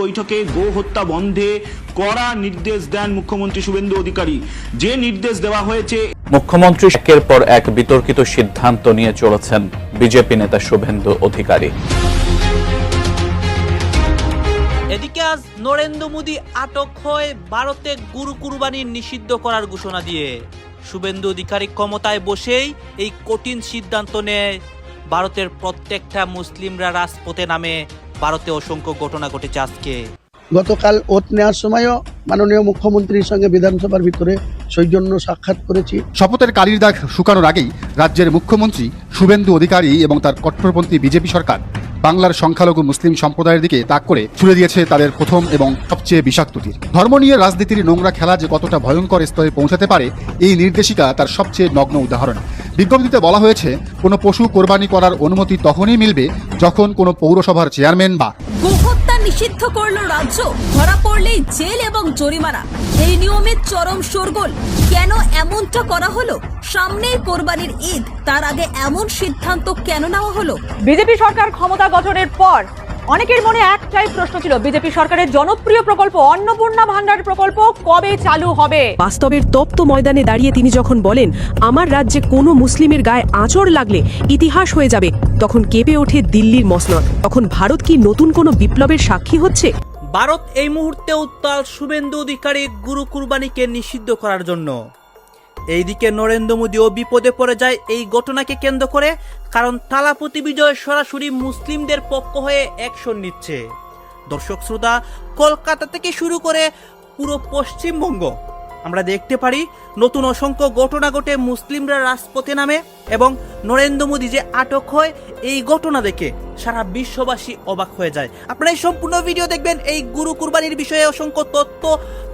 বৈঠকে গো হত্যা বন্ধে কড়া নির্দেশ দেন মুখ্যমন্ত্রী শুভেন্দু অধিকারী। যে নির্দেশ দেওয়া হয়েছে, মুখ্যমন্ত্রী একের পর এক বিতর্কিত সিদ্ধান্ত নিয়ে চলেছেন বিজেপি নেতা শুভেন্দু অধিকারী। এদিকে আজ নরেন্দ্র মোদী আটক হয় ভারতে গুরু কুরবানি নিষিদ্ধ করার ঘোষণা দিয়ে। শুভেন্দু অধিকারী ক্ষমতায় বসেই এই কঠিন সিদ্ধান্ত নেয়। ভারতের প্রত্যেকটা মুসলিমরা রাজপথে নামে। ভারতে অসংখ্য ঘটনা ঘটেছে আজকে। গতকাল ওত নেওয়ার সময়ও মাননীয় মুখ্যমন্ত্রীর সঙ্গে বিধানসভার ভিতরে সৌজন্য সাক্ষাৎ করেছি। শপথের কালির দাগ শুকানোর আগেই রাজ্যের মুখ্যমন্ত্রী শুভেন্দু অধিকারী এবং তার কট্টরপন্থী বিজেপি সরকার বাংলার সংখ্যালঘু মুসলিম সম্প্রদায়ের দিকে তাক করে ছুড়ে দিয়েছে তাদের প্রথম এবং সবচেয়ে বিষাক্ত তীর। ধর্ম নিয়ে রাজনীতির নোংরা খেলা যে কতটা ভয়ঙ্কর স্তরে পৌঁছাতে পারে, এই নির্দেশিকা তার সবচেয়ে নগ্ন উদাহরণ। বিজ্ঞপ্তিতে বলা হয়েছে, কোনো পশু কোরবানি করার অনুমতি তখনই মিলবে যখন কোনো পৌরসভার চেয়ারম্যান বা গোহত্যা নিষিদ্ধ করলো রাজ্য, ধরা পড়লেই জেল এবং জরিমানা। এই নিয়মে চরম শোরগোল। কেন এমনটা করা হলো? সামনেই কোরবানির ঈদ, তার আগে এমন সিদ্ধান্ত কেন নেওয়া হলো? বিজেপি সরকার ক্ষমতা গঠনের পর অনেকের মনে একটাই প্রশ্ন ছিল, বিজেপি সরকারের জনপ্রিয় প্রকল্প অন্নপূর্ণা ভান্ডার প্রকল্প কবে চালু হবে। বাস্তবের তপ্ত ময়দানে দাঁড়িয়ে তিনি যখন বলেন, আমার রাজ্যে কোনো মুসলিমের গায়ে আঁচড় লাগলে ইতিহাস হয়ে যাবে, তখন কেঁপে ওঠে দিল্লির মসনদ। তখন ভারত কি নতুন কোনো বিপ্লবের সাক্ষী হচ্ছে? ভারত এই মুহূর্তে উত্তাল শুভেন্দু অধিকারী গুরু কুরবানিকে নিষিদ্ধ করার জন্য। এইদিকে নরেন্দ্র মোদীও বিপদে পড়ে যায় এই ঘটনাকে কেন্দ্র করে, কারণ থালাপতি বিজয় সরাসরি মুসলিমদের পক্ষ হয়ে অ্যাকশন নিচ্ছে। দর্শক শ্রোতা, কলকাতা থেকে শুরু করে পুরো পশ্চিমবঙ্গ আমরা দেখতে পারি নতুন অসংখ্য ঘটনা ঘটে। মুসলিমরা রাজপথে নামে এবং নরেন্দ্র মোদী যে আটক হয়, এই ঘটনা দেখে সারা বিশ্ববাসী অবাক হয়ে যায়। আপনারা এই সম্পূর্ণ ভিডিও দেখবেন। এই গুরু কুরবানির বিষয়ে অসংখ্য তথ্য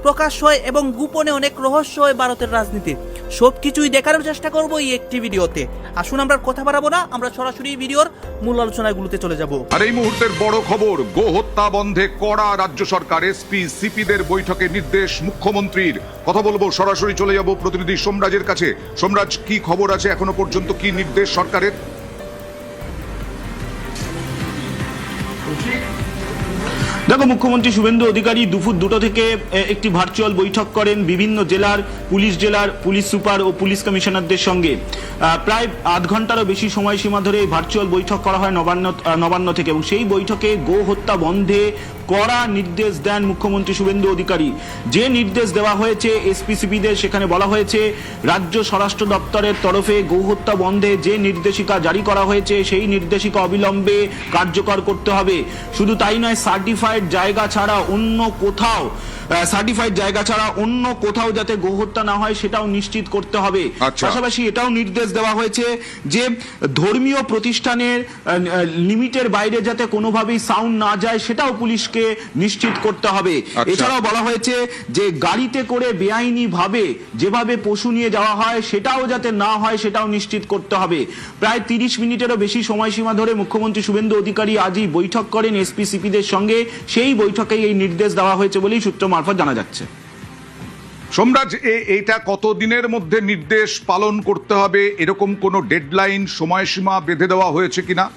প্রকাশ হয় এবং গোপনে অনেক রহস্য হয় ভারতের রাজনীতি। সবকিছুই দেখানোর চেষ্টা করব এই একটি ভিডিওতে। আসুন আমরা কথা বাড়াবো না, আমরা সরাসরি ভিডিওর মূল আলোচনাগুলোতে চলে যাব। আর এই মুহূর্তের বড় খবর, গো হত্যা বন্ধে কড়া রাজ্য সরকার, এসপি সিপিদের বৈঠকে নির্দেশ মুখ্যমন্ত্রীর। কথা বলবো, সরাসরি চলে যাব প্রতিনিধি সোমরাজের কাছে। সোমরাজ, কি খবর আছে এখনো পর্যন্ত, কি নির্দেশ সরকারের? দেখো, মুখ্যমন্ত্রী শুভেন্দু অধিকারী দুপুর 2টা থেকে একটি ভার্চুয়াল বৈঠক করেন বিভিন্ন জেলার পুলিশ সুপার ও পুলিশ কমিশনারদের সঙ্গে। প্রায় আধ ঘন্টারও বেশি সময়সীমা ধরে এই ভার্চুয়াল বৈঠক করা হয় নবান্ন থেকে, এবং সেই বৈঠকে গো হত্যা বন্ধে কড়া নির্দেশ দেন মুখ্যমন্ত্রী শুভেন্দু অধিকারী। যে নির্দেশ দেওয়া হয়েছে এসপিসিপিদের, সেখানে বলা হয়েছে রাজ্য স্বরাষ্ট্র দপ্তরের তরফে গো হত্যা বন্ধে যে নির্দেশিকা জারি করা হয়েছে, সেই নির্দেশিকা অবিলম্বে কার্যকর করতে হবে। শুধু তাই নয়, সার্টিফাইড জায়গা ছাড়া অন্য কোথাও যাতে গো হত্যা না হয় সেটাও নিশ্চিত করতে হবে। পাশাপাশি এটাও নির্দেশ দেওয়া হয়েছে যে ধর্মীয় প্রতিষ্ঠানের লিমিটের বাইরে যাতে কোনোভাবেই সাউন্ড না যায়, সেটাও পুলিশকে নিশ্চিত করতে হবে। এছাড়াও বলা হয়েছে যে গাড়িতে করে বেআইনি ভাবে যেভাবে পশু নিয়ে যাওয়া হয়, সেটাও যাতে না হয়, সেটাও নিশ্চিত করতে হবে। প্রায় 30 মিনিটেরও বেশি সময়সীমা ধরে মুখ্যমন্ত্রী শুভেন্দু অধিকারী আজই বৈঠক করেন এসপিসিপিদের সঙ্গে। সেই বৈঠকেই এই নির্দেশ দেওয়া হয়েছে বলেই সূত্র মারফত জানা যাচ্ছে। সোমরাজ, এইটা কতদিনের মধ্যে নির্দেশ পালন করতে হবে, এরকম কোনো ডেডলাইন, সময়সীমা বেঁধে দেওয়া হয়েছে কিনা?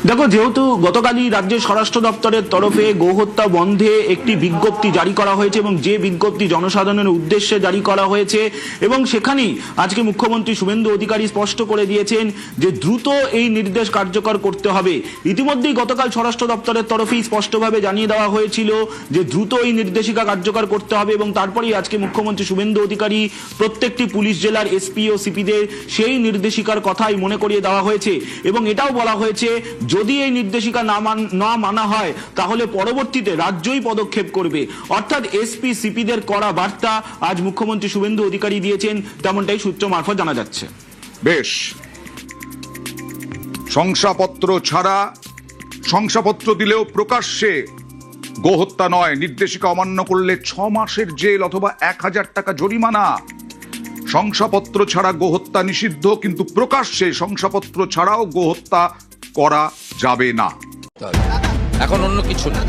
দেখো, যেহেতু গতকালই রাজ্যের স্বরাষ্ট্র দপ্তরের তরফে গোহত্যা বন্ধে একটি বিজ্ঞপ্তি জারি করা হয়েছে, এবং যে বিজ্ঞপ্তি জনসাধারণের উদ্দেশ্যে জারি করা হয়েছে, এবং সেখানেই আজকে মুখ্যমন্ত্রী শুভেন্দু অধিকারী স্পষ্ট করে দিয়েছেন যে দ্রুত এই নির্দেশ কার্যকর করতে হবে। ইতিমধ্যেই গতকাল স্বরাষ্ট্র দপ্তরের তরফেই স্পষ্টভাবে জানিয়ে দেওয়া হয়েছিল যে দ্রুত এই নির্দেশিকা কার্যকর করতে হবে, এবং তারপরেই আজকে মুখ্যমন্ত্রী শুভেন্দু অধিকারী প্রত্যেকটি পুলিশ জেলার এসপি ও সিপিদের সেই নির্দেশিকার কথাই মনে করিয়ে দেওয়া হয়েছে। এবং এটাও বলা হয়েছে, যদি এই নির্দেশিকা না মানা হয়, তাহলে পরবর্তীতে রাজ্যই পদক্ষেপ করবে। অর্থাৎ এসপি সিপিদের কড়া বার্তা আজ মুখ্যমন্ত্রী শুভেন্দু অধিকারী দিয়েছেন, তেমনটাই সূত্র মারফত জানা যাচ্ছে। বেশ, শংসাপত্র দিলেও প্রকাশ্যে গোহত্যা নয়, নির্দেশিকা অমান্য করলে 6 মাসের জেল অথবা 1000 টাকা জরিমানা। শংসাপত্র ছাড়া গোহত্যা নিষিদ্ধ, কিন্তু প্রকাশ্যে শংসাপত্র ছাড়াও গোহত্যা করা যাবে না। এখন অন্য কিছু না।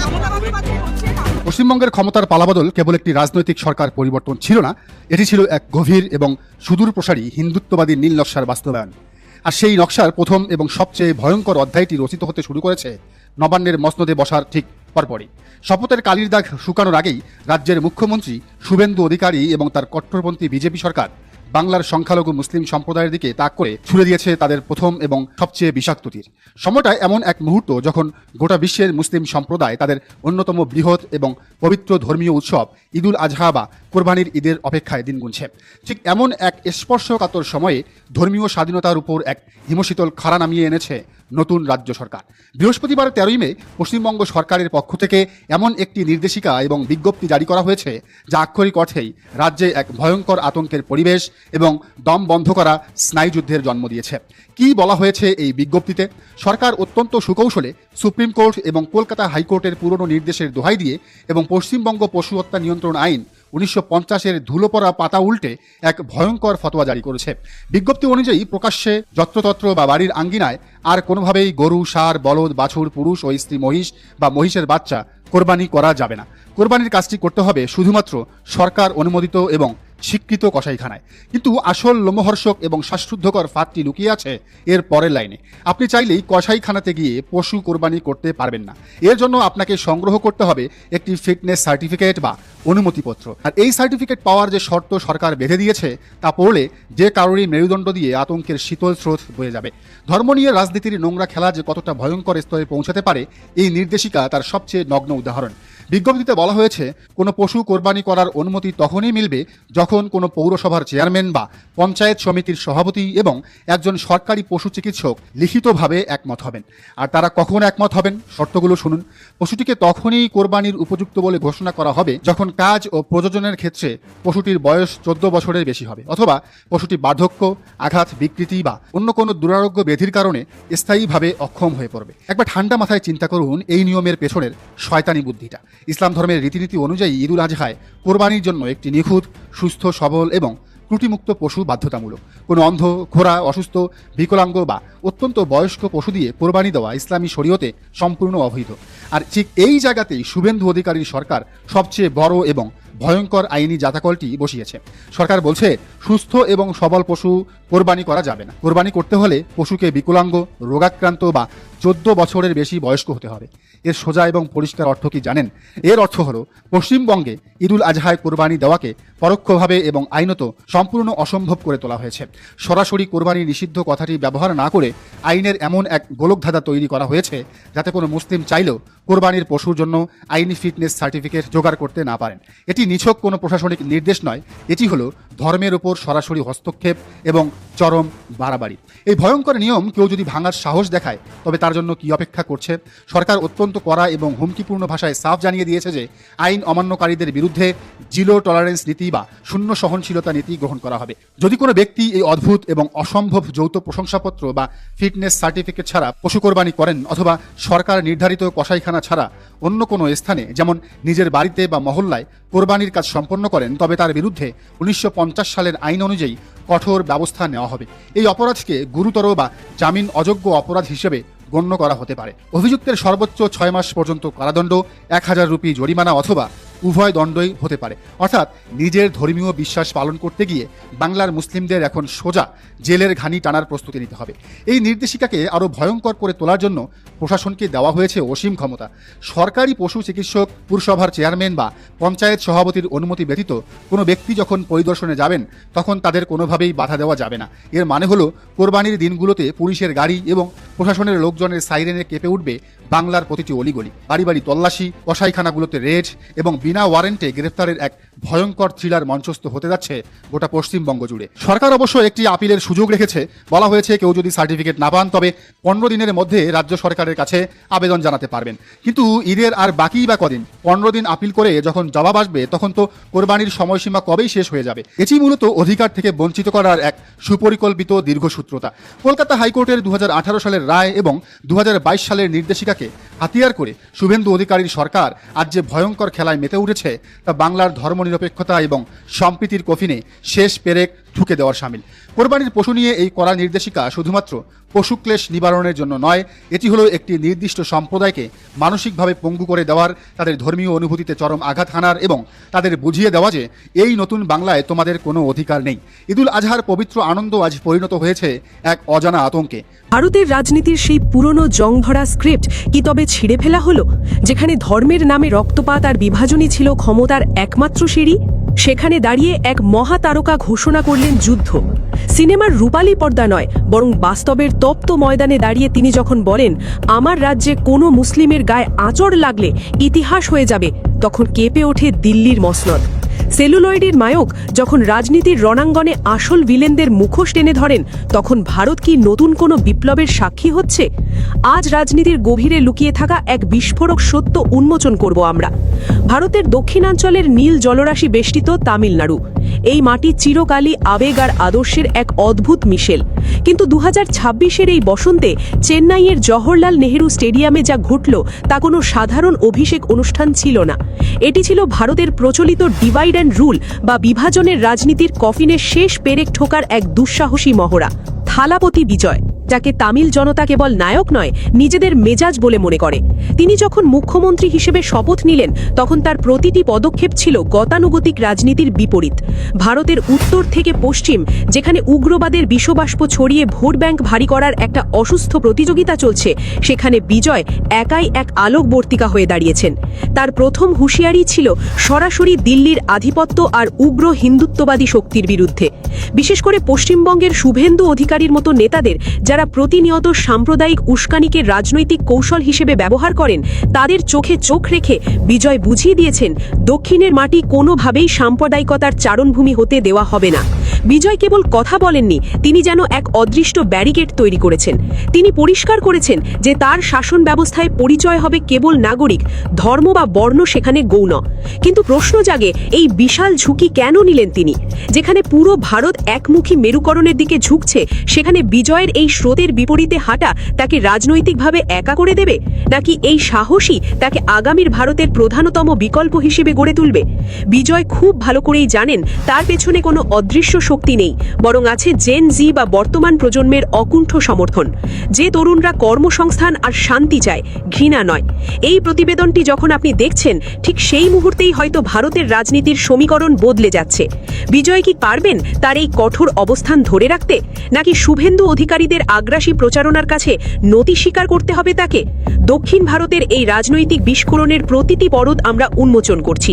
পশ্চিমবঙ্গের ক্ষমতার পালাবদল কেবল একটি রাজনৈতিক সরকার পরিবর্তন ছিল না, এটি ছিল এক গভীর এবং সুদূর প্রসারী হিন্দুত্ববাদী নীল নকশার বাস্তবায়ন। আর সেই নকশার প্রথম এবং সবচেয়ে ভয়ঙ্কর অধ্যায়টি রচিত হতে শুরু করেছে নবান্নের মসনদে বসার ঠিক পরপরই। শপথের কালির দাগ শুকানোর আগেই রাজ্যের মুখ্যমন্ত্রী শুভেন্দু অধিকারী এবং তার কট্টরপন্থী বিজেপি সরকার বাংলার সংখ্যালঘু মুসলিম সম্প্রদায়ের দিকে তাক করে ছুড়ে দিয়েছে তাদের প্রথম এবং সবচেয়ে বিষাক্ত তীর। সময়টা এমন এক মুহূর্ত যখন গোটা বিশ্বের মুসলিম সম্প্রদায় তাদের অন্যতম বৃহৎ এবং পবিত্র ধর্মীয় উৎসব ঈদুল আজহা বা কোরবানির ঈদের অপেক্ষায় দিন গুনছে। ঠিক এমন এক স্পর্শকাতর সময়ে ধর্মীয় স্বাধীনতার উপর এক হিমশীতল খাড়া নামিয়ে এনেছে নতুন রাজ্য সরকার। বৃহস্পতিবার 13ই মে পশ্চিমবঙ্গ সরকারের পক্ষ থেকে এমন একটি নির্দেশিকা এবং বিজ্ঞপ্তি জারি করা হয়েছে যা আক্ষরিক অর্থেই রাজ্যে এক ভয়ঙ্কর আতঙ্কের পরিবেশ এবং দম বন্ধ করা স্নায়ুযুদ্ধের জন্ম দিয়েছে। কি বলা হয়েছে এই বিজ্ঞপ্তিতে? সরকার অত্যন্ত সুকৌশলে সুপ্রিম কোর্ট এবং কলকাতা হাইকোর্টের পুরনো নির্দেশের দোহাই দিয়ে এবং পশ্চিমবঙ্গ পশু হত্যা নিয়ন্ত্রণ আইন 1950-এর ধুলো পড়া পাতা উল্টে এক ভয়ঙ্কর ফতোয়া জারি করেছে। বিজ্ঞপ্তি অনুযায়ী প্রকাশ্যে যত্রতত্র বা বাড়ির আঙ্গিনায় আর কোনোভাবেই গরু, ষাঁড়, বলদ, বাছুর, পুরুষ ও স্ত্রী মহিষ বা মহিষের বাচ্চা কোরবানি করা যাবে না। কোরবানির কাজটি করতে হবে শুধুমাত্র সরকার অনুমোদিত এবং স্বীকৃত কসাইখানায়। কিন্তু আসল লোমহর্ষক এবং শ্বাসরুদ্ধকর ফাঁদটি লুকিয়ে আছে এর পরের লাইনে। আপনি চাইলেই কসাইখানাতে গিয়ে পশু কোরবানি করতে পারবেন না। এর জন্য আপনাকে সংগ্রহ করতে হবে একটি ফিটনেস সার্টিফিকেট বা অনুমতিপত্র। আর এই সার্টিফিকেট পাওয়ার যে শর্ত সরকার বেঁধে দিয়েছে তা পড়লে যে কারোরই মেরুদণ্ড দিয়ে আতঙ্কের শীতল স্রোত বয়ে যাবে। ধর্ম নিয়ে রাজনীতির নোংরা খেলা যে কতটা ভয়ঙ্কর স্তরে পৌঁছাতে পারে এই নির্দেশিকা তার সবচেয়ে নগ্ন উদাহরণ। বিজ্ঞপ্তিতে বলা হয়েছে কোনো পশু কোরবানি করার অনুমতি তখনই মিলবে যখন কোনো পৌরসভার চেয়ারম্যান বা পঞ্চায়েত সমিতির সভাপতি এবং একজন সরকারি পশু চিকিৎসক লিখিতভাবে একমত হবেন। আর তারা কখন একমত হবেন? শর্তগুলো শুনুন। পশুটিকে তখনই কোরবানির উপযুক্ত বলে ঘোষণা করা হবে যখন কাজ ও প্রযোজনের ক্ষেত্রে পশুটির বয়স 14 বছরের বেশি হবে, অথবা পশুটি বার্ধক্য, আঘাত, বিকৃতি বা অন্য কোনো দুরারোগ্য ব্যাধির কারণে স্থায়ীভাবে অক্ষম হয়ে পড়বে। একবার ঠান্ডা মাথায় চিন্তা করুন এই নিয়মের পেছনের শয়তানি বুদ্ধিটা। ইসলাম ধর্মের রীতিনীতি অনুযায়ী ঈদুল আজহায় কোরবানির জন্য একটি নিখুঁত, সুস্থ, সবল এবং ত্রুটিমুক্ত পশু বাধ্যতামূলক। কোনো অন্ধ, খোড়া, অসুস্থ, বিকলাঙ্গ বা অত্যন্ত বয়স্ক পশু দিয়ে কোরবানি দেওয়া ইসলামী শরীয়তে সম্পূর্ণ অবৈধ। আর ঠিক এই জায়গাতেই শুভেন্দু অধিকারীর সরকার সবচেয়ে বড় এবং ভয়ঙ্কর আইনি জাতাকলটি বসিয়েছে। সরকার বলছে সুস্থ এবং সবল পশু কোরবানি করা যাবে না। কোরবানি করতে হলে পশুকে বিকলাঙ্গ, রোগাক্রান্ত বা 14 বছরের বেশি বয়স্ক হতে হবে। এর সোজা এবং পরিষ্কার অর্থ কি জানেন? এর অর্থ হলো পশ্চিমবঙ্গে ঈদুল আজহায় কোরবানি দেওয়াকে পরোক্ষভাবে এবং আইনত সম্পূর্ণ অসম্ভব করে তোলা হয়েছে। সরাসরি কোরবানি নিষিদ্ধ কথাটি ব্যবহার না করে আইনের এমন এক গোলকধাঁধা তৈরি করা হয়েছে যাতে কোনো মুসলিম চাইলেও কোরবানির পশুর জন্য আইনি ফিটনেস সার্টিফিকেট জোগাড় করতে না পারেন। এটি নিছক কোনো প্রশাসনিক নির্দেশ নয়, এটি হলো ধর্মের উপর সরাসরি হস্তক্ষেপ এবং চরম বাড়াবাড়ি। এই ভয়ঙ্কর নিয়ম কেউ যদি ভাঙার সাহস দেখায় তবে তার জন্য কি অপেক্ষা করছে? সরকার অত্যন্ত কড়া এবং হুমকিপূর্ণ ভাষায় সাফ জানিয়ে দিয়েছে যে আইন অমান্যকারীদের বিরুদ্ধে জিরো টলারেন্স নীতি বা শূন্য সহনশীলতা নীতি গ্রহণ করা হবে। যদি কোনো ব্যক্তি এই অদ্ভুত এবং অসম্ভব যৌথ প্রশংসাপত্র বা ফিটনেস সার্টিফিকেট ছাড়া পশু কোরবানি করেন, অথবা সরকার নির্ধারিত কসাইখানা ছাড়া অন্য কোনো স্থানে যেমন নিজের বাড়িতে বা মহল্লায় কোরবানির কাজ সম্পন্ন করেন, তবে তার বিরুদ্ধে 1950 সালের আইন অনুযায়ী কঠোর ব্যবস্থা নেওয়া হবে। এই অপরাধকে গুরুতর বা জামিন অযোগ্য অপরাধ হিসেবে গণ্য করা হতে পারে। অভিযুক্তের সর্বোচ্চ 6 মাস পর্যন্ত কারাদণ্ড, 1000 রুপি জরিমানা অথবা উভয় দণ্ডই হতে পারে। অর্থাৎ নিজের ধর্মীয় বিশ্বাস পালন করতে গিয়ে বাংলার মুসলিমদের এখন সোজা জেলের ঘানি টানার প্রস্তুতি নিতে হবে। এই নির্দেশিকাকে আরও ভয়ঙ্কর করে তোলার জন্য প্রশাসনকে দেওয়া হয়েছে অসীম ক্ষমতা। সরকারি পশু চিকিৎসক, পুরসভার চেয়ারম্যান বা পঞ্চায়েত সভাপতির অনুমতি ব্যতীত কোনো ব্যক্তি যখন পরিদর্শনে যাবেন তখন তাদের কোনোভাবেই বাধা দেওয়া যাবে না। এর মানে হলো কোরবানির দিনগুলোতে পুলিশের গাড়ি এবং প্রশাসনের লোকজনের সাইরেনে কেঁপে উঠবে বাংলার প্রতিটি অলিগলি। বাড়ি বাড়ি তল্লাশি, কসাইখানাগুলোতে রেড এবং বিনা ওয়ারেন্টে গ্রেফতারের এক ভয়ঙ্কর থ্রিলার মঞ্চস্থ হতে যাচ্ছে গোটা পশ্চিমবঙ্গ জুড়ে। সরকার অবশ্য একটি আপিলের সুযোগ রেখেছে। বলা হয়েছে কেউ যদি সার্টিফিকেট না পান তবে 15 দিনের মধ্যে রাজ্য সরকারের কাছে আবেদন জানাতে পারবেন। কিন্তু ঈদের আর বাকি বা কদিন? 15 দিন আপিল করে যখন জবাব আসবে তখন তো কোরবানির সময়সীমা কবেই শেষ হয়ে যাবে। এটি মূলত অধিকার থেকে বঞ্চিত করার এক সুপরিকল্পিত দীর্ঘসূত্রতা। কলকাতা হাইকোর্টের 2018 সালের রায় এবং 2022 সালের নির্দেশিকাকে হাতিয়ার করে শুভেন্দু অধিকারীর সরকার আজ যে ভয়ঙ্কর খেলায় মেতে উঠেছে তা বাংলার ধর্মনিরপেক্ষতা এবং সম্প্রীতির কফিনে শেষ পেরেক ঠুকে দেওয়ার সামিল। কোরবানির পশু নিয়ে এই কড়া নির্দেশিকা শুধুমাত্র পশুক্লেশ নিবারণের জন্য নয়, এটি হলো একটি নির্দিষ্ট সম্প্রদায়কে মানসিকভাবে পঙ্গু করে দেওয়ার, তাদের ধর্মীয় অনুভূতিতে চরম আঘাত হানার এবং তাদের বুঝিয়ে দেওয়া যে এই নতুন বাংলায় তোমাদের কোনো অধিকার নেই। ঈদুল আজহার পবিত্র আনন্দ আজ পরিণত হয়েছে এক অজানা আতঙ্কে। ভারতের রাজনীতির সেই পুরনো জংধরা স্ক্রিপ্ট কি তবে ছিঁড়ে ফেলা হলো? যেখানে ধর্মের নামে রক্তপাত আর বিভাজনই ছিল ক্ষমতার একমাত্র সিঁড়ি, সেখানে দাঁড়িয়ে এক মহাতারকা ঘোষণা করলেন যুদ্ধ। সিনেমার রূপালী পর্দা নয়, বরং বাস্তবের তপ্ত ময়দানে দাঁড়িয়ে তিনি যখন বলেন, আমার রাজ্যে কোনো মুসলিমের গায়ে আঁচড় লাগলে ইতিহাস হয়ে যাবে, তখন কেঁপে ওঠে দিল্লির মসনদ। সেলুলয়েডের নায়ক যখন রাজনীতির রণাঙ্গনে আসল ভিলেনদের মুখোশ টেনে ধরেন, তখন ভারত কি নতুন কোনো বিপ্লবের সাক্ষী হচ্ছে? আজ রাজনীতির গভীরে লুকিয়ে থাকা এক বিস্ফোরক সত্য উন্মোচন করব আমরা। ভারতের দক্ষিণাঞ্চলের নীল জলরাশি বেষ্টিত তামিলনাড়ু, এই মাটি চিরকালই আবেগ আর আদর্শের এক অদ্ভুত মিশেল। কিন্তু 2026-এর এই বসন্তে চেন্নাইয়ের জওহরলাল নেহেরু স্টেডিয়ামে যা ঘটল তা কোনো সাধারণ অভিষেক অনুষ্ঠান ছিল না। এটি ছিল ভারতের প্রচলিত ডিভাইড অ্যান্ড রুল বা বিভাজনের রাজনীতির কফিনের শেষ পেরেক ঠোকার এক দুঃসাহসী মহড়া। থালাপতি বিজয়, যাকে তামিল জনতা কেবল নায়ক নয়, নিজেদের মেজাজ বলে মনে করে। তিনি যখন মুখ্যমন্ত্রী হিসেবে শপথ নিলেন, তখন তার প্রতিটি পদক্ষেপ ছিল গতানুগতিক রাজনীতির বিপরীত। ভারতের উত্তর থেকে পশ্চিম, যেখানে উগ্রবাদের বিষবাষ্প ছড়িয়ে ভোট ব্যাংক ভারী করার একটা অসুস্থ প্রতিযোগিতা চলছে, সেখানে বিজয় একাই এক আলোকবর্তিকা হয়ে দাঁড়িয়েছেন। তার প্রথম হুঁশিয়ারি ছিল সরাসরি দিল্লির আধিপত্য আর উগ্র হিন্দুত্ববাদী শক্তির বিরুদ্ধে। বিশেষ করে পশ্চিমবঙ্গের শুভেন্দু অধিকারীর মতো নেতাদের, যারা প্রতিনিয়ত সাম্প্রদায়িক উস্কানিকে রাজনৈতিক কৌশল হিসেবে ব্যবহার করেন, তাদের চোখে চোখ রেখে বিজয় বুঝিয়ে দিয়েছেন, দক্ষিণের মাটি কোনোভাবেই সাম্প্রদায়িকতার চারণভূমি হতে দেওয়া হবে না। বিজয় কেবল কথা বলেননি, তিনি যেন এক অদৃষ্ট ব্যারিকেড তৈরি করেছেন। তিনি পরিষ্কার করেছেন যে তার শাসন ব্যবস্থায় পরিচয় হবে কেবল নাগরিক, ধর্ম বা বর্ণ সেখানে গৌণ। কিন্তু প্রশ্ন জাগে, এই বিশাল ঝুঁকি কেন নিলেন তিনি? যেখানে পুরো ভারত একমুখী মেরুকরণের দিকে ঝুঁকছে, সেখানে বিজয়ের এই স্রোতের বিপরীতে হাঁটা তাকে রাজনৈতিকভাবে একা করে দেবে, নাকি এই সাহসী তাকে আগামীর ভারতের প্রধানতম বিকল্প হিসেবে গড়ে তুলবে? বিজয় খুব ভালো করেই জানেন তার পেছনে কোনো অদৃশ্য শক্তি নেই, বরং আছে জেন জি বা বর্তমান প্রজন্মের অকুণ্ঠ সমর্থন। যে তরুণরা কর্মসংস্থান আর শান্তি চায়, ঘৃণা নয়। এই প্রতিবেদনটি যখন আপনি দেখছেন, ঠিক সেই মুহূর্তেই হয়তো ভারতের রাজনীতির সমীকরণ বদলে যাচ্ছে। বিজয় কি পারবেন তার এই কঠোর অবস্থান ধরে রাখতে, নাকি শুভেন্দু অধিকারীদের আগ্রাসী প্রচারণার কাছে নতি স্বীকার করতে হবে তাকে? দক্ষিণ ভারতের এই রাজনৈতিক বিস্ফোরণের প্রতিটি পরদ আমরা উন্মোচন করছি।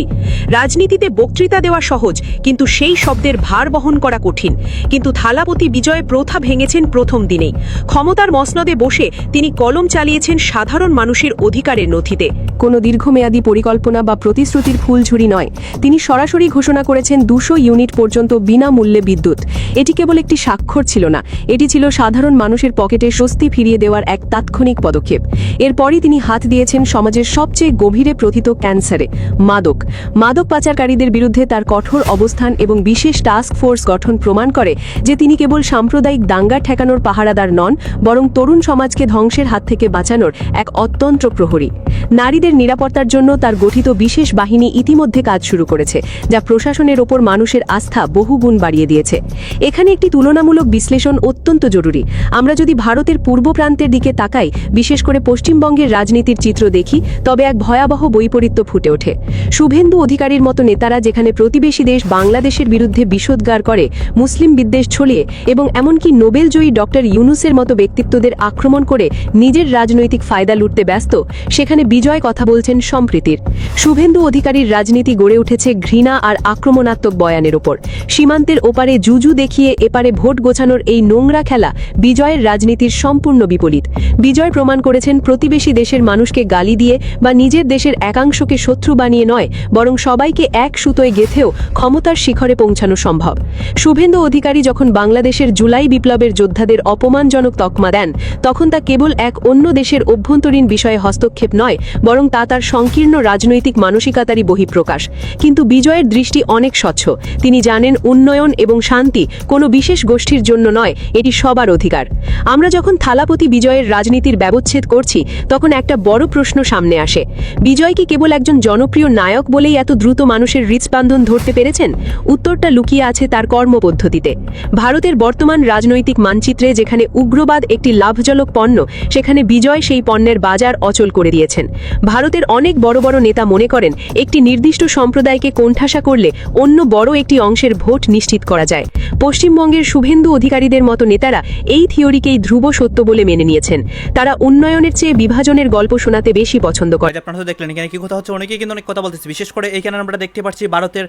রাজনীতিতে বক্তৃতা দেওয়া সহজ, কিন্তু সেই শব্দের ভার বহন করা কঠিন। কিন্তু থালাপতি বিজয় প্রথা ভেঙেছেন প্রথম দিনেই। ক্ষমতার মসনদে বসে তিনি কলম চালিয়েছেন সাধারণ মানুষের অধিকারের নথিতে। কোনো দীর্ঘমেয়াদী পরিকল্পনা বা প্রতিশ্রুতির ফুলঝুরি নয়, তিনি সরাসরি ঘোষণা করেছেন 200 ইউনিট পর্যন্ত বিনামূল্যে বিদ্যুৎ। এটি কেবল একটি স্বাক্ষর ছিল না, এটি ছিল সাধারণ মানুষের পকেটে স্বস্তি ফিরিয়ে দেওয়ার এক তাৎক্ষণিক পদক্ষেপ। এরপরই তিনি হাত দিয়েছেন সমাজের সবচেয়ে গভীরে প্রথিত ক্যান্সারে, মাদক পাচারকারীদের বিরুদ্ধে তার কঠোর অবস্থান এবং বিশেষ টাস্ক ফোর্স গঠন প্রমাণ করে যে তিনি কেবল সাম্প্রদায়িক দাঙ্গা ঠেকানোর পাহারাদার নন, বরং তরুণ সমাজকে ধ্বংসের হাত থেকে বাঁচানোর এক অত্যন্ত্র প্রহরী। নারীদের নিরাপত্তার জন্য তার গঠিত বিশেষ বাহিনী ইতিমধ্যে কাজ শুরু করেছে, যা প্রশাসনের ওপর মানুষের আস্থা বহুগুণ বাড়িয়ে দিয়েছে। এখানে একটি তুলনামূলক বিশ্লেষণ অত্যন্ত জরুরি। আমরা যদি ভারতের পূর্ব প্রান্তের দিকে তাকাই, বিশেষ করে পশ্চিমবঙ্গের রাজনীতির চিত্র দেখি, তবে এক ভয়াবহ বৈপরীত্য ফুটে ওঠে। শুভেন্দু অধিকারীর মতো নেতারা যেখানে প্রতিবেশী দেশ বাংলাদেশের বিরুদ্ধে বিষোদ্গার করে, মুসলিম বিদ্বেষ ছড়িয়ে এবং এমনকি নোবেলজয়ী ডক্টর ইউনুসের মতো ব্যক্তিত্বদের আক্রমণ করে নিজের রাজনৈতিক ফায়দা লুটতে ব্যস্ত, সেখানে বিজয় কথা বলছেন সম্প্রীতির। শুভেন্দু অধিকারীর রাজনীতি গড়ে উঠেছে ঘৃণা আর আক্রমণাত্মক বয়ানের ওপর। সীমান্তের ওপারে জুজু দেখিয়ে এপারে ভোট গোছানোর এই নোংরা খেলা বিজয়ের রাজনীতির সম্পূর্ণ বিপরীত। বিজয় প্রমাণ করেছেন প্রতিবেশী দেশের মানুষকে গালি দিয়ে বা নিজের দেশের একাংশকে শত্রু বানিয়ে নয়, বরং সবাইকে এক সুতোয় গেঁথেও ক্ষমতার শিখরে পৌঁছানো সম্ভব। শুভেন্দু অধিকারী যখন বাংলাদেশের জুলাই বিপ্লবের যোদ্ধাদের অপমানজনক তকমা দেন, তখন তা কেবল এক অন্য দেশের অভ্যন্তরীণ বিষয়ে হস্তক্ষেপ নয়, বরং তা তার সংকীর্ণ রাজনৈতিক মানসিকতারই বহিঃপ্রকাশ। কিন্তু বিজয়ের দৃষ্টি অনেক স্বচ্ছ। তিনি জানেন উন্নয়ন এবং শান্তি কোনো বিশেষ গোষ্ঠীর জন্য নয়, এটি সবার অধিকার। আমরা যখন থালাপতি বিজয়ের রাজনীতির ব্যবচ্ছেদ করছি তখন একটা বড় প্রশ্ন সামনে আসে, বিজয় কি কেবল একজন জনপ্রিয় নায়ক বলেই এত দ্রুত মানুষের হৃৎস্পন্দন ধরতে পেরেছেন? উত্তরটা লুকিয়ে আছে তার কর্মপদ্ধতিতে। ভারতের বর্তমান রাজনৈতিক মানচিত্রে যেখানে উগ্রবাদ একটি লাভজনক পণ্য, সেখানে বিজয় সেই পণ্যের বাজার অচল করে দিয়েছেন। ভারতের অনেক বড় বড় নেতা মনে করেন একটি নির্দিষ্ট সম্প্রদায়কে কোণঠাসা করলে অন্য বড় একটি অংশের ভোট নিশ্চিত করা যায়। পশ্চিমবঙ্গের শুভেন্দু অধিকারীদের মতো নেতারা এই থিওরিকেই ধ্রুব সত্য বলে মেনে নিয়েছেন। তারা উন্নয়নের চেয়ে বিভাজনের গল্প শোনাতে বেশি পছন্দ করে। আপনারা তো দেখলেন এখানে কি কথা হচ্ছে, অনেকেই কিন্তু অনেক কথা বলতেছে। বিশেষ করে এখানে আমরা দেখতে পাচ্ছি ভারতের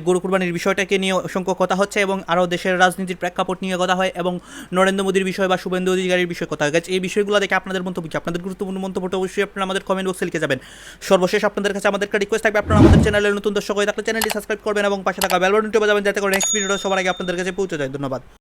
গরু কুরবানির বিষয়টাকে নিয়ে অসংখ্য কথা হচ্ছে এবং আরও দেশের রাজনীতির প্রেক্ষাপট নিয়ে কথা হয় এবং নরেন্দ্র মোদীর বিষয় বা শুভেন্দু অধিকারীর বিষয়ে কথা হয়। এই বিষয়গুলো দেখে আপনাদের মন্তব্য কি? আপনাদের গুরুত্বপূর্ণ মন্তব্যটা অবশ্যই আপনারা আমাদের কমেন্ট বক্সে লিখে যাবেন। সর্বশেষ আপনাদের কাছে আমাদের একটা রিকোয়েস্ট থাকবে, আপনারা আমাদের চ্যানেলের নতুন দর্শক হয়ে থাকলে চ্যানেলটি সাবস্ক্রাইব করবেন এবং পাশে থাকা বেল বাটনটি বাজাবেন যাতে করে নেক্সট ভিডিওটা সবার আগে আপনাদের কাছে পৌঁছে যায়। ধন্যবাদ।